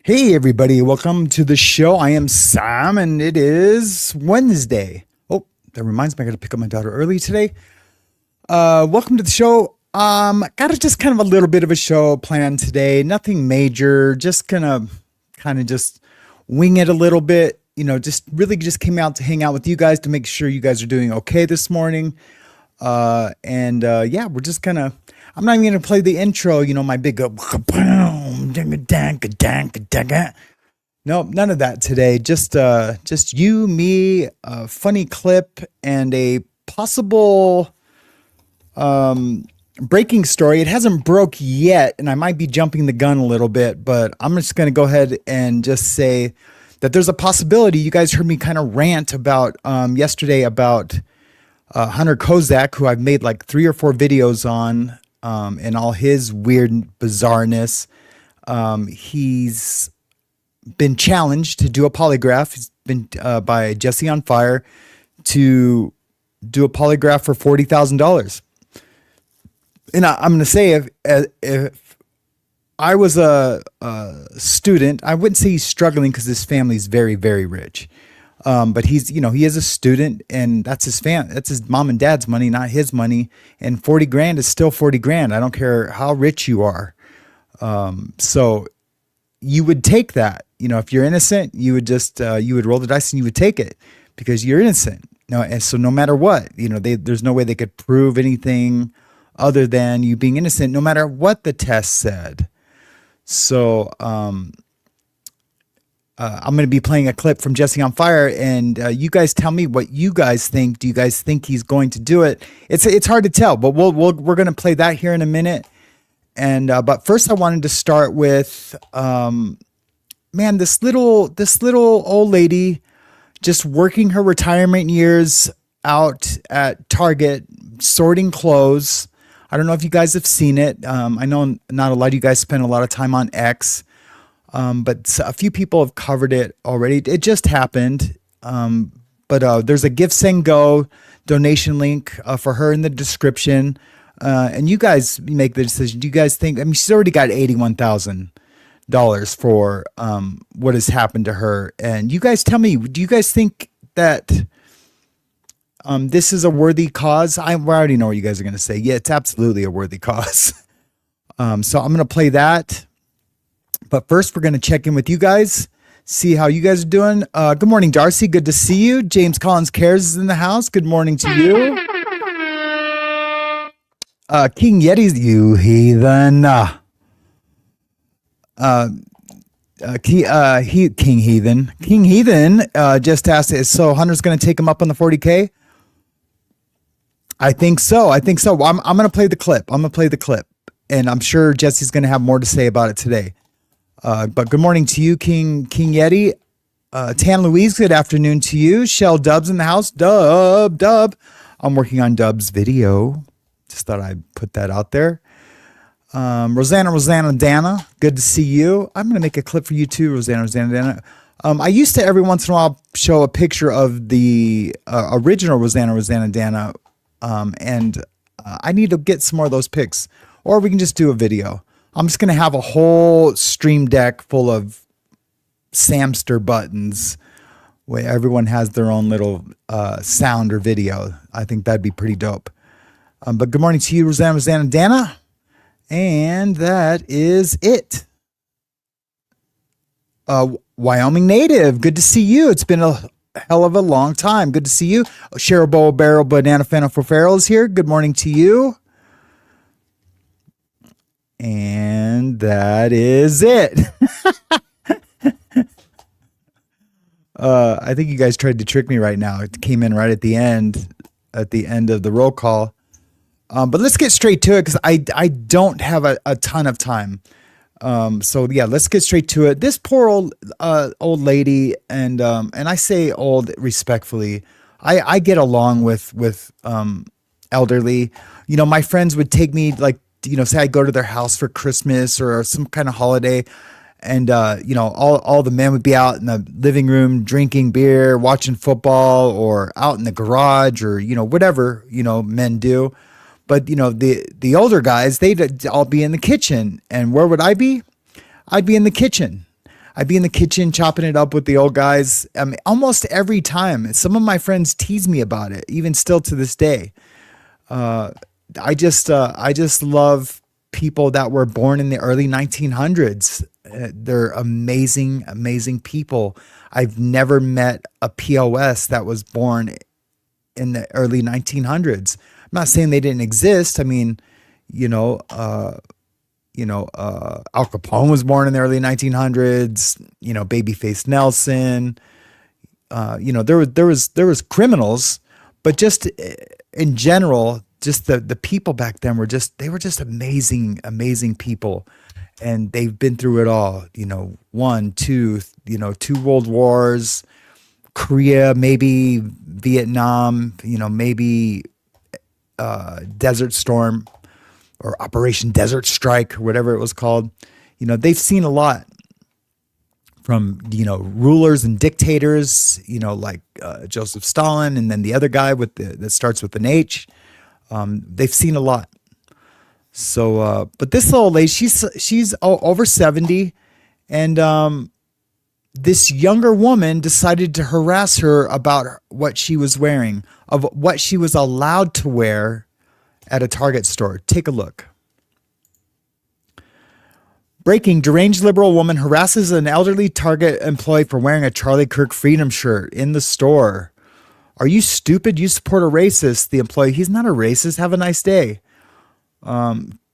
Hey everybody, welcome to the show. I am Sam and it is Wednesday. Oh, that reminds me I gotta pick up my daughter early today. Welcome to the show. Got just kind of a little bit of a show planned today. Nothing major, just gonna kind of just wing it a little bit. Just really just came out to hang out with you guys to make sure you guys are doing okay this morning. Yeah, we're just gonna. I'm not even gonna play the intro. My big no, none of that today. Just you, me, a funny clip, and a possible breaking story. It hasn't broke yet, and I might be jumping the gun a little bit, but I'm just gonna go ahead and just say that there's a possibility. You guys heard me kind of rant about yesterday about Hunter Kozac, who I've made like 3 or 4 videos on, and all his weird bizarreness. He's been challenged to do a polygraph. He's been by Jesse on Fire to do a polygraph for $40,000. And I'm going to say, if I was a student, I wouldn't say he's struggling because his family's very, very rich. But he's, he is a student, and that's his mom and dad's money, not his money. And 40 grand is still 40 grand. I don't care how rich you are. So you would take that. If you're innocent, you would just you would roll the dice and you would take it because you're innocent. And so no matter what, there's no way they could prove anything other than you being innocent, no matter what the test said. So I'm going to be playing a clip from Jesse on Fire, and you guys tell me what you guys think. Do you guys think he's going to do it? It's hard to tell, but we're going to play that here in a minute. And but first, I wanted to start with this little old lady just working her retirement years out at Target sorting clothes. I don't know if you guys have seen it. I know not a lot of you guys spend a lot of time on X. But a few people have covered it already. It just happened. But there's a Give, Send, Go donation link for her in the description. And you guys make the decision. Do you guys think, she's already got $81,000 for what has happened to her. And you guys tell me, do you guys think that this is a worthy cause? I already know what you guys are going to say. Yeah, it's absolutely a worthy cause. So I'm going to play that. But first, we're going to check in with you guys, see how you guys are doing. Good morning, Darcy. Good to see you. James Collins Cares is in the house. Good morning to you. King Yeti, you heathen. King Heathen. King Heathen just asked, so Hunter's going to take him up on the 40K? I think so. I'm going to play the clip. And I'm sure Jesse's going to have more to say about it today. But good morning to you, King Yeti. Tan Louise, good afternoon to you. Shell Dubs in the house. Dub. I'm working on Dub's video. Just thought I'd put that out there. Rosanna Dana, good to see you. I'm going to make a clip for you too, Rosanna Dana. I used to every once in a while show a picture of the original Rosanna Dana. And I need to get some more of those pics, or we can just do a video. I'm just going to have a whole stream deck full of Samster buttons where everyone has their own little sound or video. I think that'd be pretty dope. But good morning to you, Rosanna Dana. And that is it. Wyoming native, good to see you. It's been a hell of a long time. Good to see you. Cheryl Bowl Barrel Banana Fennel for Farrell is here. Good morning to you. And that is it. I think you guys tried to trick me right now. It came in right at the end of the roll call. But let's get straight to it because I don't have a ton of time. So yeah, let's get straight to it. This poor old lady, and I say old respectfully. I get along with elderly. My friends would take me, like, say I go to their house for Christmas or some kind of holiday, and all the men would be out in the living room drinking beer, watching football, or out in the garage, or whatever men do. But the older guys, they'd all be in the kitchen, and where would I be? I'd be in the kitchen. I'd be in the kitchen chopping it up with the old guys. Almost every time. Some of my friends tease me about it, even still to this day. I just love people that were born in the early 1900s. They're amazing, amazing people. I've never met a POS that was born in the early 1900s. I'm not saying they didn't exist. I mean, Al Capone was born in the early 1900s. Babyface Nelson. There was criminals, but just in general, just the people back then were just amazing, amazing people. And they've been through it all, one, two, two world wars, Korea, maybe Vietnam, maybe Desert Storm or Operation Desert Strike, or whatever it was called. They've seen a lot from, rulers and dictators, like Joseph Stalin, and then the other guy that starts with an H. They've seen a lot. So, but this little lady, she's over 70, and this younger woman decided to harass her about what she was wearing, of what she was allowed to wear at a Target store. Take a look. Breaking: deranged liberal woman harasses an elderly Target employee for wearing a Charlie Kirk Freedom shirt in the store. Are you stupid? You support a racist. The employee: he's not a racist. Have a nice day.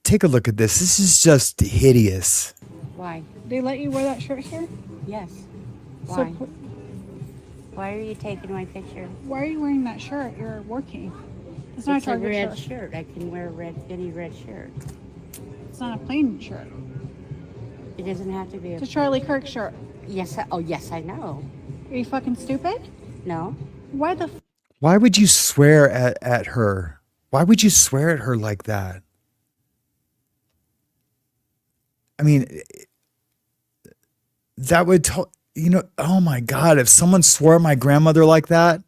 Take a look at this. This is just hideous. Why? They let you wear that shirt here? Yes. Why? So, Why are you taking my picture? why are you wearing that shirt? You're working. It's not It's a a Target red shirt. shirt. I can wear any red shirt. It's not a plain shirt. It doesn't have to be It's a Charlie Kirk shirt. Yes. Yes, I know. Are you fucking stupid? No. Why the Why would you swear at her? Why would you swear at her like that? I mean, that would, oh my God, if someone swore at my grandmother like that.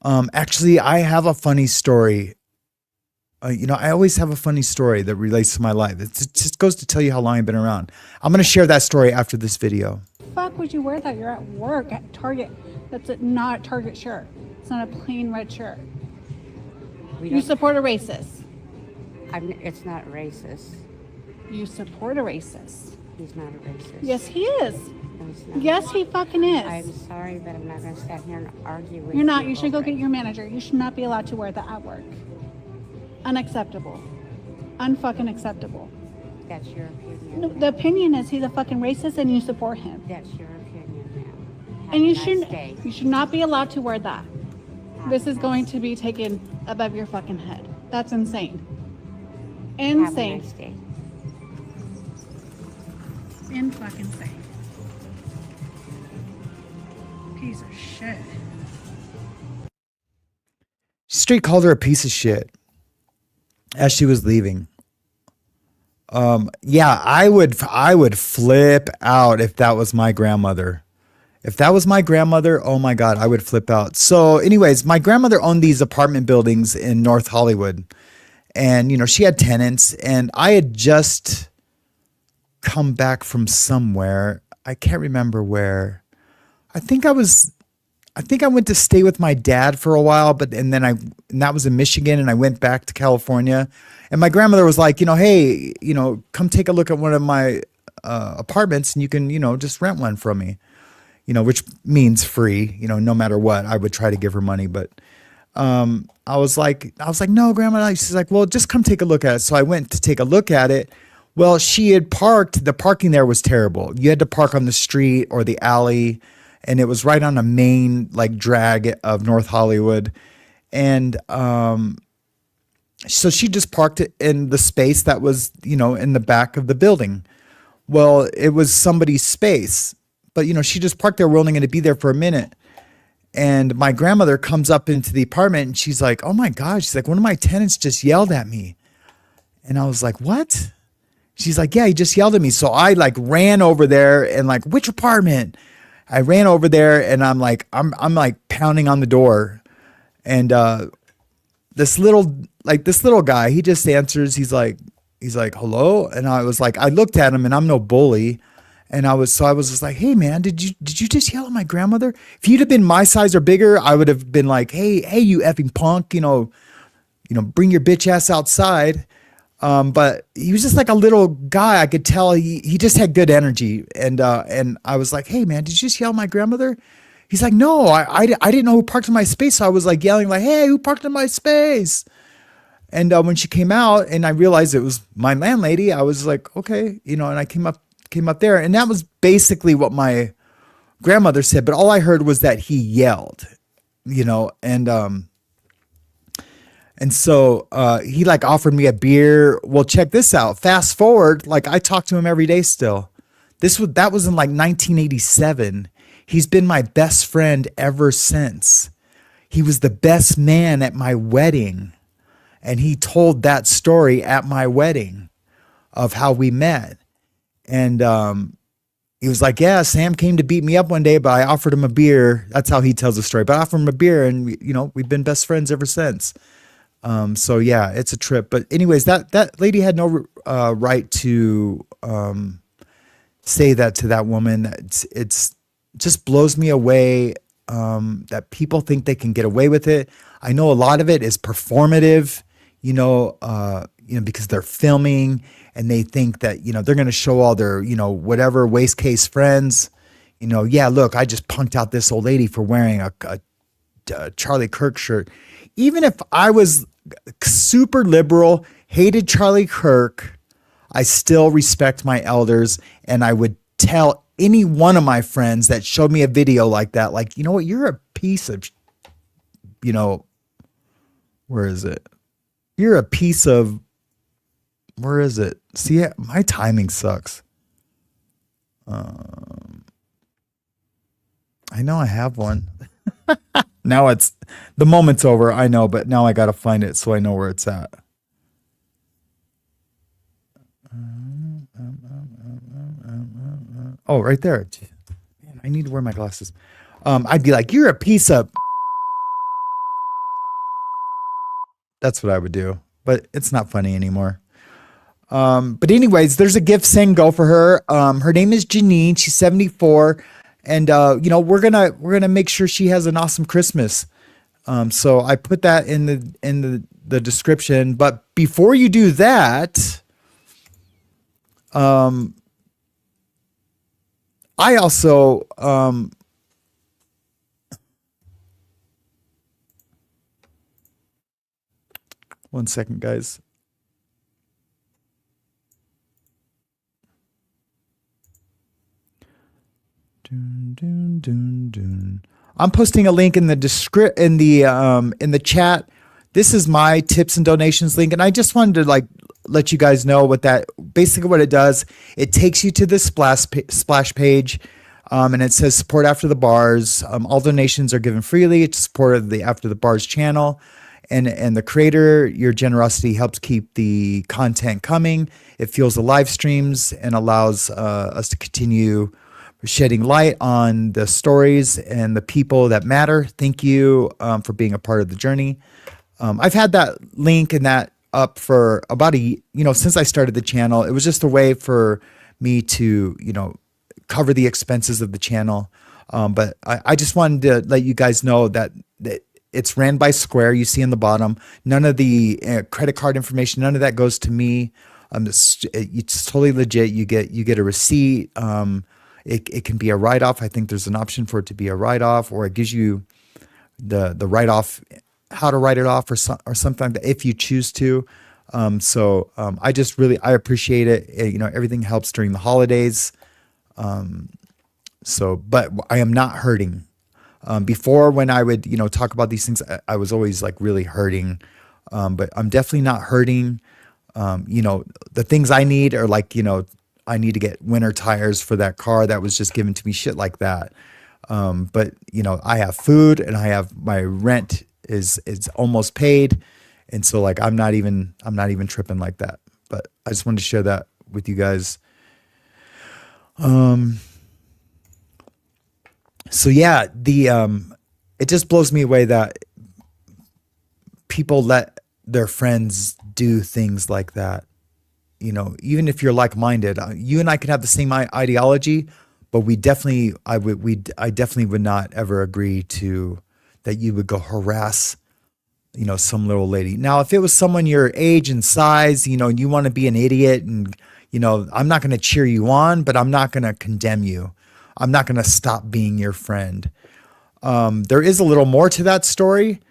Actually, I have a funny story. I always have a funny story that relates to my life. It just goes to tell you how long I've been around. I'm going to share that story after this video. fuck would you wear that? You're at work at Target. That's not a Target shirt. It's not a plain red shirt. You support a racist. It's not racist. You support a racist. He's not a racist. Yes, he is. No, he's not. Yes, he fucking is. I'm sorry, but I'm not going to stand here and argue with you. You're not. You should go over get it. your manager. You should not be allowed to wear that at work. Unacceptable. Unfucking acceptable. That's your opinion. No, the opinion is he's a fucking racist and you support him. That's your opinion, ma'am. Have And a you nice shouldn't. day. You should not be allowed to wear that. Have This a is nice- going to be taken above your fucking head. That's insane. Have a Insane. nice day. In fucking insane. Piece of shit. Straight called her a piece of shit as she was leaving. Yeah, I would flip out if that was my grandmother. If that was my grandmother, oh my God, I would flip out. So anyways, my grandmother owned these apartment buildings in North Hollywood. And, she had tenants, and I had just come back from somewhere. I can't remember where. I think I went to stay with my dad for a while, and that was in Michigan, and I went back to California. And my grandmother was like, hey, come take a look at one of my apartments, and you can, just rent one from me, which means free, no matter what. I would try to give her money, but I was like, no, Grandma. She's like, well, just come take a look at it. So I went to take a look at it. Well, she had parked. The parking there was terrible. You had to park on the street or the alley, and it was right on a main drag of North Hollywood. And so she just parked it in the space that was, in the back of the building. Well, it was somebody's space, but she just parked there. We're only going to be there for a minute. And my grandmother comes up into the apartment and she's like, oh my God. She's like, one of my tenants just yelled at me. And I was like, what? She's like, yeah, he just yelled at me. So I ran over there and which apartment? I ran over there and I'm pounding on the door. And this little guy, he just answers. He's like, hello. And I was like, I looked at him, and I'm no bully. And I was just like, hey man, did you just yell at my grandmother? If you'd have been my size or bigger, I would have been like, hey, you effing punk, bring your bitch ass outside. But he was just like a little guy. I could tell he just had good energy. And I was like, hey man, did you just yell at my grandmother? He's like, no, I didn't know who parked in my space. So I was like yelling like, hey, who parked in my space? And when she came out and I realized it was my landlady, I was like, okay, and I came up there, and that was basically what my grandmother said. But all I heard was that he yelled, and so he like offered me a beer. Well, check this out. Fast forward, like I talk to him every day still. That was in like 1987. He's been my best friend ever since. He was the best man at my wedding. And he told that story at my wedding of how we met. And he was like, yeah, Sam came to beat me up one day, but I offered him a beer. That's how he tells the story. But I offered him a beer, and we've been best friends ever since. So yeah, it's a trip. But anyways, that lady had no right to say that to that woman. It's just blows me away that people think they can get away with it. I know a lot of it is performative. Because they're filming and they think that, they're going to show all their, whatever waist case friends, yeah, look, I just punked out this old lady for wearing a Charlie Kirk shirt. Even if I was super liberal, hated Charlie Kirk, I still respect my elders. And I would tell any one of my friends that showed me a video like that, like, you know what, you're a piece of, where is it? You're a piece of, where is it? See, my timing sucks. I know I have one. Now the moment's over. I know, but now I got to find it so I know where it's at. Oh, right there. Man, I need to wear my glasses. I'd be like, you're a piece of. That's what I would do, but it's not funny anymore. But anyways, there's a gift saying go for her. Her name is Janine. She's 74. And, we're going to make sure she has an awesome Christmas. So I put that in the description, but before you do that, I also, one second, guys. I'm posting a link in the in the chat. This is my tips and donations link, and I just wanted to let you guys know what it does. It takes you to the splash page, and it says support After the Bars. All donations are given freely. It's support of the After the Bars channel. And the creator, your generosity helps keep the content coming. It fuels the live streams and allows us to continue shedding light on the stories and the people that matter. Thank you for being a part of the journey. I've had that link and that up for about since I started the channel. It was just a way for me to, cover the expenses of the channel. But I just wanted to let you guys know that it's ran by Square. You see in the bottom, none of the credit card information, none of that goes to me. It's totally legit. You get a receipt. It can be a write-off. I think there's an option for it to be a write-off, or it gives you the write-off, how to write it off or something like that if you choose to. I appreciate it. Everything helps during the holidays. But I am not hurting. Before, when I would, talk about these things, I was always really hurting. But I'm definitely not hurting. The things I need are I need to get winter tires for that car that was just given to me, shit like that. But I have food and I have my rent is almost paid. And so I'm not even tripping like that, but I just wanted to share that with you guys. So yeah, it just blows me away that people let their friends do things like that. even if you're like-minded, you and I could have the same ideology, but I definitely would not ever agree to that you would go harass, some little lady. Now, if it was someone your age and size, and you want to be an idiot and, I'm not going to cheer you on, but I'm not going to condemn you. I'm not going to stop being your friend. There is a little more to that story.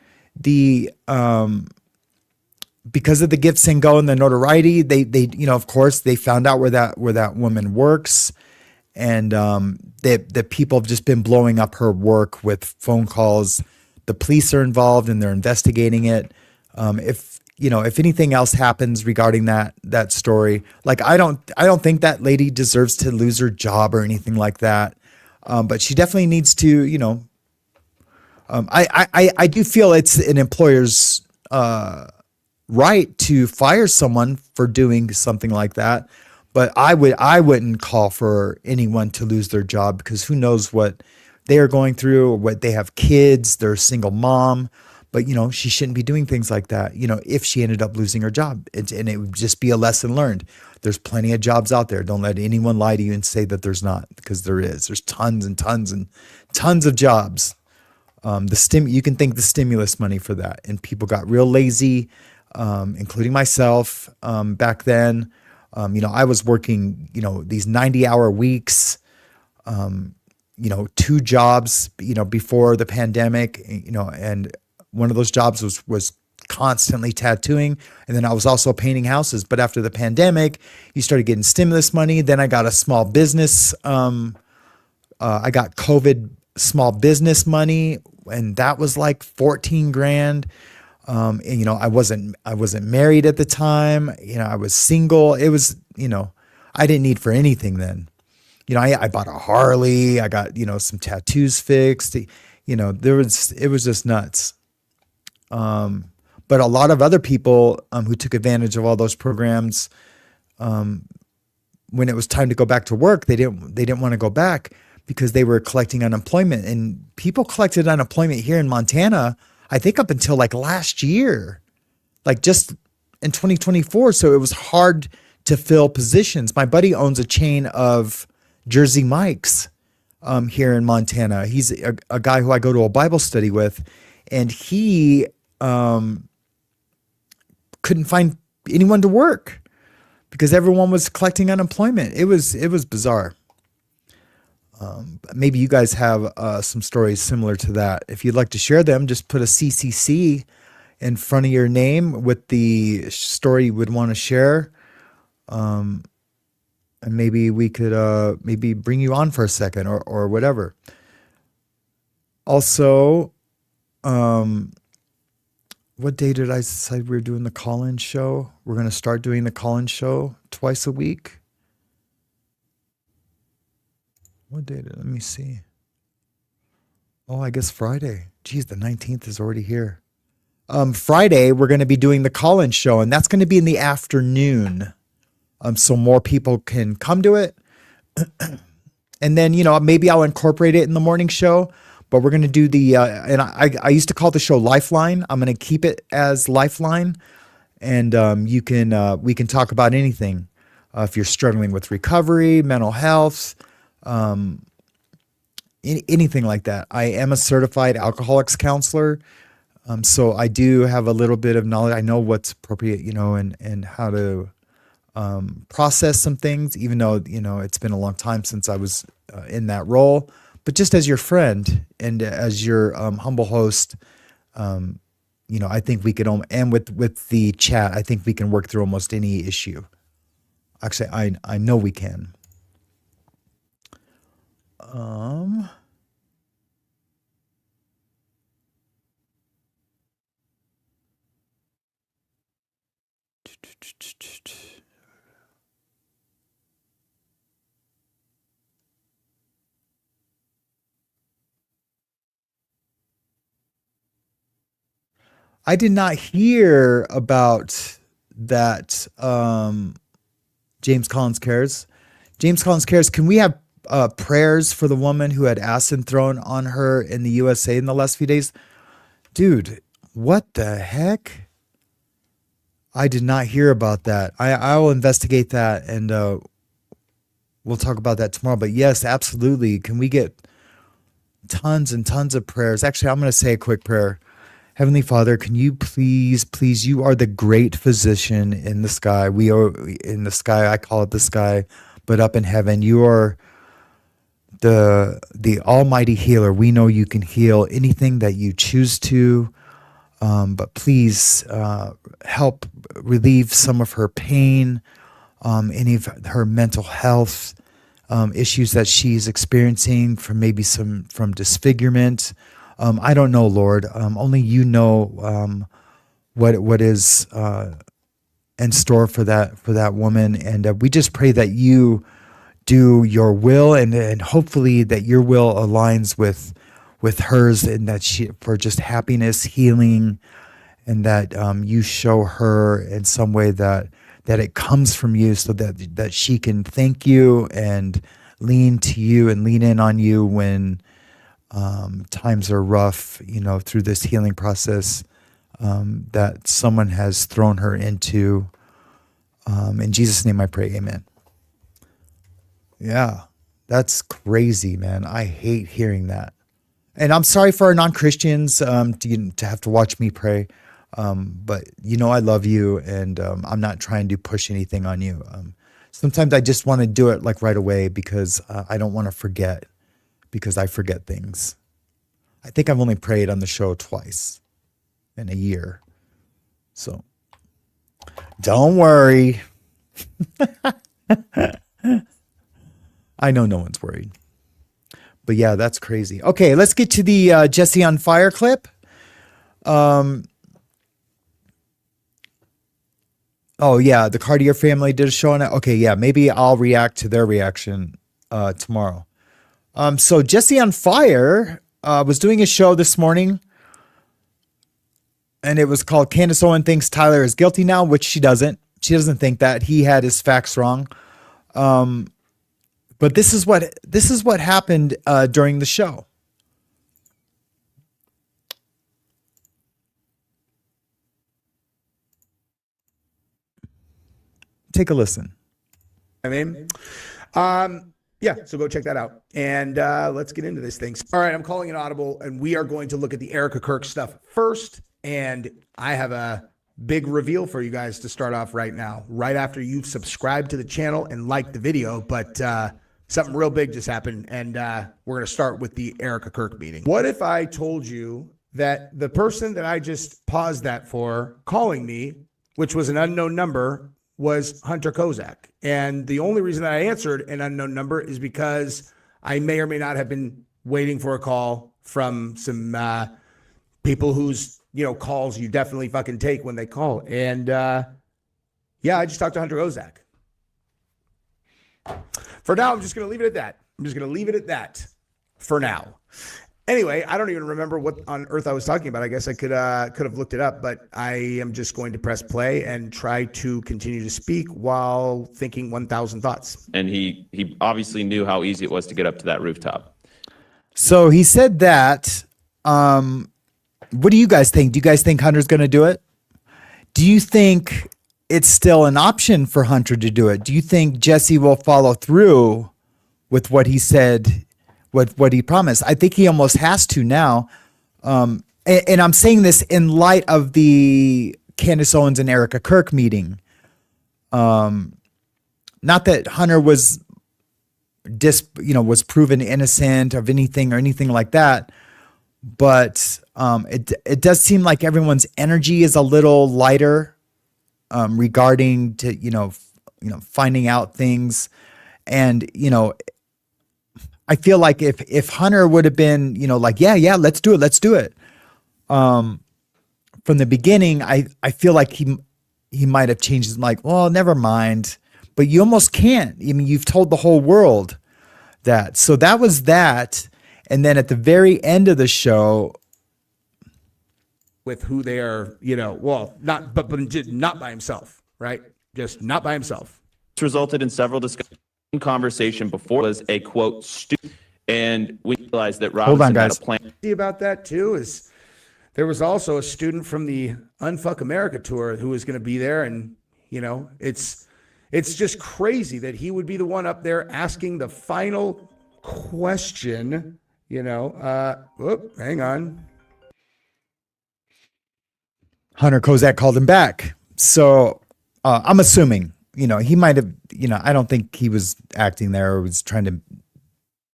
Because of the gifts and go and the notoriety, they of course they found out where that woman works, and the people have just been blowing up her work with phone calls. The police are involved and they're investigating it. If anything else happens regarding that story, like I don't think that lady deserves to lose her job or anything like that. But she definitely needs to, I do feel it's an employer's right to fire someone for doing something like that, but I wouldn't call for anyone to lose their job, because who knows what they are going through, or what they have kids, they're a single mom, but she shouldn't be doing things like that. If she ended up losing her job, and it would just be a lesson learned. There's plenty of jobs out there. Don't let anyone lie to you and say that there's not, because there is. There's tons and tons and tons of jobs. You can thank the stimulus money for that, and people got real lazy. Including myself, back then. I was working, these 90-hour weeks, 2 jobs, before the pandemic, and one of those jobs was constantly tattooing. And then I was also painting houses. But after the pandemic, you started getting stimulus money. Then I got a small business. I got COVID small business money, and that was like 14 grand. And, I wasn't married at the time. I was single. It was, I didn't need for anything then. I bought a Harley. I got, some tattoos fixed. It was just nuts. But a lot of other people, who took advantage of all those programs, when it was time to go back to work, they didn't want to go back because they were collecting unemployment, and people collected unemployment here in Montana, I think up until like last year, like just in 2024. So it was hard to fill positions. My buddy owns a chain of Jersey Mike's here in Montana. He's a guy who I go to a Bible study with, and he couldn't find anyone to work because everyone was collecting unemployment. It was bizarre. Maybe you guys have some stories similar to that. If you'd like to share them, just put a CCC in front of your name with the story you would want to share. And maybe we could maybe bring you on for a second or whatever. Also, what day did I decide we were doing the call-in show? We're going to start doing the call-in show twice a week. What day let me see. Oh, I guess Friday. Geez, the 19th is already here. Friday, we're going to be doing the call-in show, and that's going to be in the afternoon. So more people can come to it. And then, maybe I'll incorporate it in the morning show, but we're going to do and I used to call the show Lifeline. I'm going to keep it as Lifeline. And we can talk about anything. If you're struggling with recovery, mental health, anything like that. I am a certified alcoholics counselor. So I do have a little bit of knowledge. I know what's appropriate, and how to process some things, even though, it's been a long time since I was in that role. But just as your friend and as your humble host, I think we could, and with the chat, I think we can work through almost any issue. Actually, I know we can. I did not hear about that. James Collins Cares. James Collins Cares. Can we have prayers for the woman who had acid thrown on her in the USA in the last few days? Dude, what the heck? I did not hear about that. I will investigate that, and we'll talk about that tomorrow. But yes, absolutely. Can we get tons and tons of prayers? Actually, I'm going to say a quick prayer. Heavenly Father, can you please, you are the great physician in the sky. We are in the sky. I call it the sky, but up in heaven, you are the almighty healer. We know you can heal anything that you choose to, but please help relieve some of her pain, any of her mental health issues that she's experiencing, from from disfigurement. I don't know, Lord. Only you know what is in store for that woman, and we just pray that you do your will, and hopefully that your will aligns with hers, and that she, for just happiness, healing, and that you show her in some way that it comes from you, so that she can thank you and lean to you and lean in on you when times are rough, through this healing process that someone has thrown her into. In Jesus' name I pray, amen. Yeah, that's crazy, man. I hate hearing that. And I'm sorry for our non-Christians to have to watch me pray. But I love you, and I'm not trying to push anything on you. Sometimes I just want to do it like right away, because I don't want to forget, because I forget things. I think I've only prayed on the show twice in a year. So don't worry. I know no one's worried. But yeah, that's crazy. Okay, let's get to the Jesse on Fire clip. Oh yeah, the Cartier family did a show on it. Okay, yeah, maybe I'll react to their reaction tomorrow. So Jesse on Fire was doing a show this morning, and it was called Candace Owen Thinks Tyler is Guilty Now, which she doesn't. She doesn't think that. He had his facts wrong. But this is what happened during the show. Take a listen. Yeah, so go check that out. And let's get into this thing. All right, I'm calling an audible, and we are going to look at the Erica Kirk stuff first. And I have a big reveal for you guys to start off right now, right after you've subscribed to the channel and liked the video. But something real big just happened, and we're going to start with the Erica Kirk meeting. What if I told you that the person that I just paused that for calling me, which was an unknown number, was Hunter Kozac? And the only reason that I answered an unknown number is because I may or may not have been waiting for a call from some people whose calls you definitely fucking take when they call. And yeah, I just talked to Hunter Kozac. For now, I'm just going to leave it at that for now. Anyway, I don't even remember what on earth I was talking about. I guess I could have looked it up, but I am just going to press play and try to continue to speak while thinking 1,000 thoughts. And he obviously knew how easy it was to get up to that rooftop. So he said that. What do you guys think? Do you guys think Hunter's going to do it? Do you think it's still an option for Hunter to do it? Do you think Jesse will follow through with what he said, what he promised? I think he almost has to now. And I'm saying this in light of the Candace Owens and Erica Kirk meeting. Not that Hunter was proven innocent of anything or anything like that, but it does seem like everyone's energy is a little lighter regarding to finding out things. And I feel like if Hunter would have been like yeah let's do it from the beginning, I feel like he might have changed his mind, like, well, never mind. But you almost can't. I mean, you've told the whole world that. So that was that. And then at the very end of the show, with who they are, not just not by himself, right? Just not by himself. This resulted in several discussions. Conversation before was a quote, and we realized that Robinson had a plan. About that too is There was also a student from the Unfuck America tour who was going to be there. And, you know, it's just crazy that he would be the one up there asking the final question, you know. Hang on. Hunter Kozac called him back. So I'm assuming, you know, he might have, you know, I don't think he was acting there or was trying to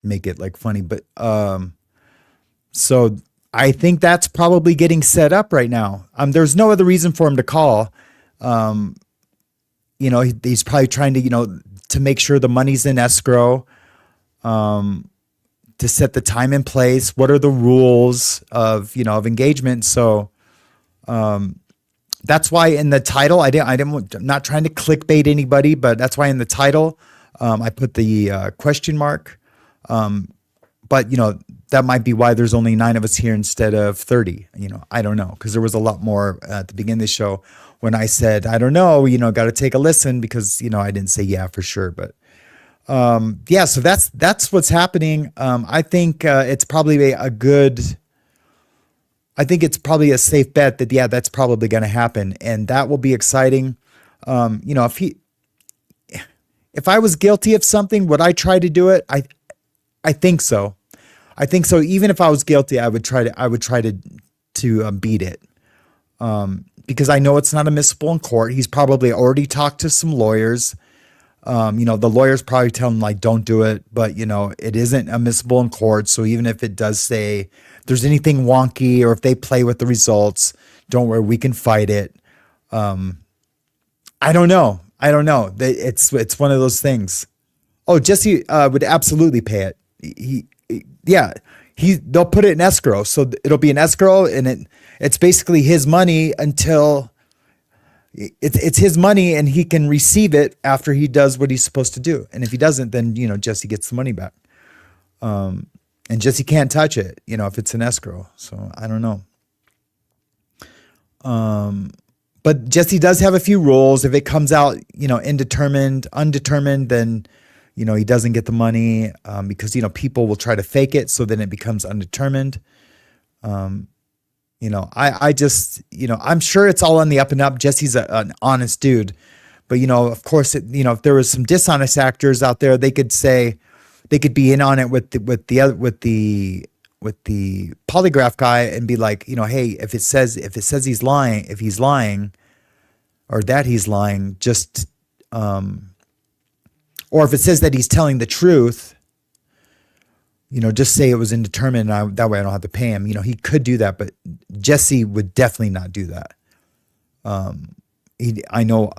make it like funny, but so I think that's probably getting set up right now. There's no other reason for him to call. You know, he's probably trying to, you know, to make sure the money's in escrow, to set the time in place. What are the rules of, you know, of engagement? So, that's why in the title, I'm not trying to clickbait anybody, but that's why in the title, I put the question mark. But you know, that might be why there's only 9 of us here instead of 30. You know, I don't know, because there was a lot more at the beginning of the show when I said, I don't know, you know, got to take a listen, because, you know, I didn't say yeah for sure, but yeah, so that's what's happening. I think it's probably I think it's probably a safe bet that, yeah, that's probably going to happen, and that will be exciting. You know, if I was guilty of something, would I try to do it? I think so. I think so. Even if I was guilty, I would try to beat it. Because I know it's not admissible in court. He's probably already talked to some lawyers. You know, the lawyers probably tell him like, don't do it, but you know, it isn't admissible in court. So even if it does say there's anything wonky, or if they play with the results, don't worry, we can fight it. I don't know. It's one of those things. Oh, Jesse would absolutely pay it. They'll put it in escrow. So it'll be an escrow, and it's basically his money until it's his money, and he can receive it after he does what he's supposed to do. And if he doesn't, then, you know, Jesse gets the money back. And Jesse can't touch it, you know, if it's an escrow. So I don't know. But Jesse does have a few rules. If it comes out, you know, undetermined, then, you know, he doesn't get the money, because, you know, people will try to fake it. So then it becomes undetermined. You know, I just, you know, I'm sure it's all on the up and up. Jesse's an honest dude, but, you know, of course, you know, if there was some dishonest actors out there, they could be in on it with the polygraph guy and be like, you know, hey, if it says he's lying, if he's lying, or that he's lying, just, or if it says that he's telling the truth, you know, just say it was indeterminate, and that way I don't have to pay him. You know, he could do that, but Jesse would definitely not do that. I know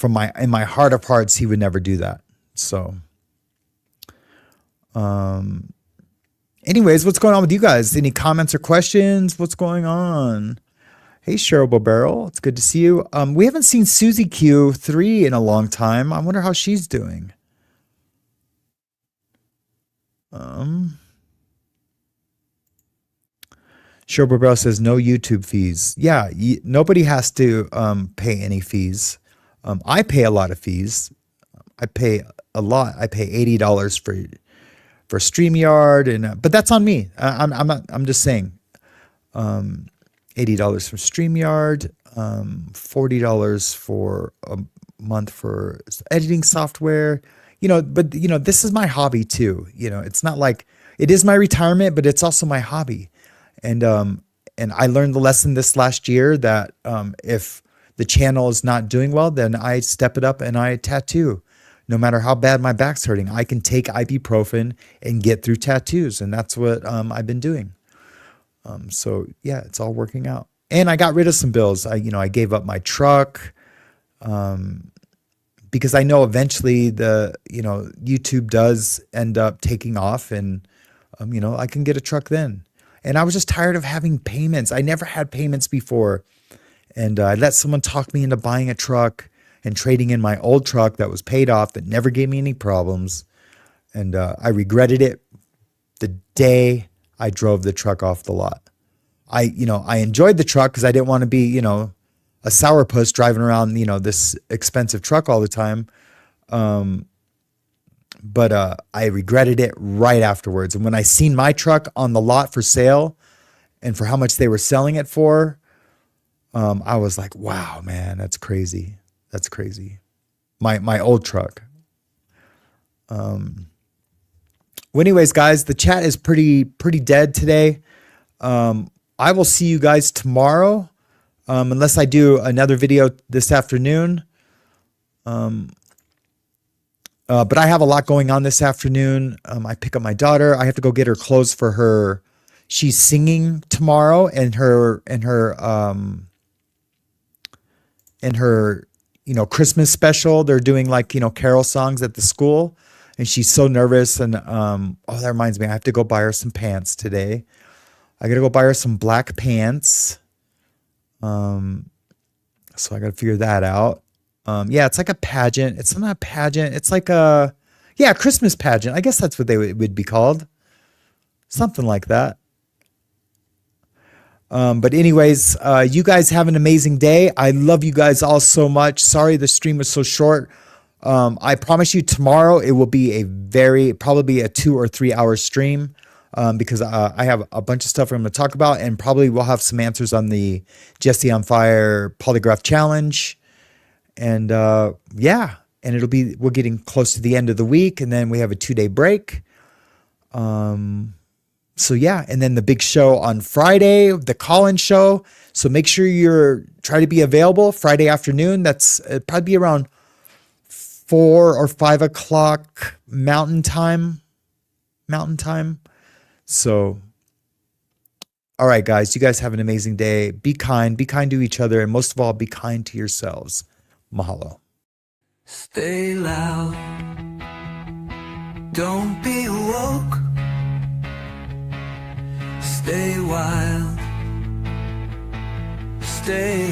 in my heart of hearts, he would never do that. So, anyways, what's going on with you guys? Any comments or questions? What's going on? Hey, Cheryl Bobero, it's good to see you. We haven't seen Susie Q3 in a long time. I wonder how she's doing. Cheryl Bobero says no YouTube fees. Yeah, nobody has to pay any fees. I pay a lot of fees. I pay a lot. I pay $80 for StreamYard, but that's on me. I'm just saying. $80 for StreamYard, $40 for a month for editing software. You know, but you know, this is my hobby too. You know, it's not like it is my retirement, but it's also my hobby. And I learned the lesson this last year that if the channel is not doing well, then I step it up and I tattoo. No matter how bad my back's hurting, I can take ibuprofen and get through tattoos. And that's what I've been doing. So yeah, it's all working out. And I got rid of some bills. I gave up my truck because I know eventually YouTube does end up taking off, and I can get a truck then. And I was just tired of having payments. I never had payments before. And I let someone talk me into buying a truck and trading in my old truck that was paid off, that never gave me any problems. And I regretted it the day I drove the truck off the lot. I enjoyed the truck because I didn't want to be, a sourpuss driving around, this expensive truck all the time. But I regretted it right afterwards. And when I seen my truck on the lot for sale, and for how much they were selling it for, I was like, wow, man, that's crazy. That's crazy. My old truck. Well, anyways, guys, the chat is pretty dead today. I will see you guys tomorrow, unless I do another video this afternoon. But I have a lot going on this afternoon. I pick up my daughter. I have to go get her clothes for her. She's singing tomorrow in her Christmas special. They're doing like, carol songs at the school, and she's so nervous. And that reminds me, I have to go buy her some pants today. I got to go buy her some black pants. So I got to figure that out. Yeah, it's like a pageant. It's not a pageant. It's like a Christmas pageant. I guess that's what they would be called. Something like that. But anyways, you guys have an amazing day. I love you guys all so much. Sorry the stream was so short. I promise you tomorrow it will be probably a 2 or 3 hour stream, because I have a bunch of stuff I'm going to talk about, and probably we'll have some answers on the Jesse on Fire Polygraph Challenge. And and we're getting close to the end of the week, and then we have a 2-day break. And then the big show on Friday, the call-in show. So make sure try to be available Friday afternoon. That's probably be around 4 or 5 o'clock Mountain time. So, all right, guys, you guys have an amazing day. Be kind to each other, and most of all, be kind to yourselves. Mahalo. Stay loud. Don't be woke. Stay wild. Stay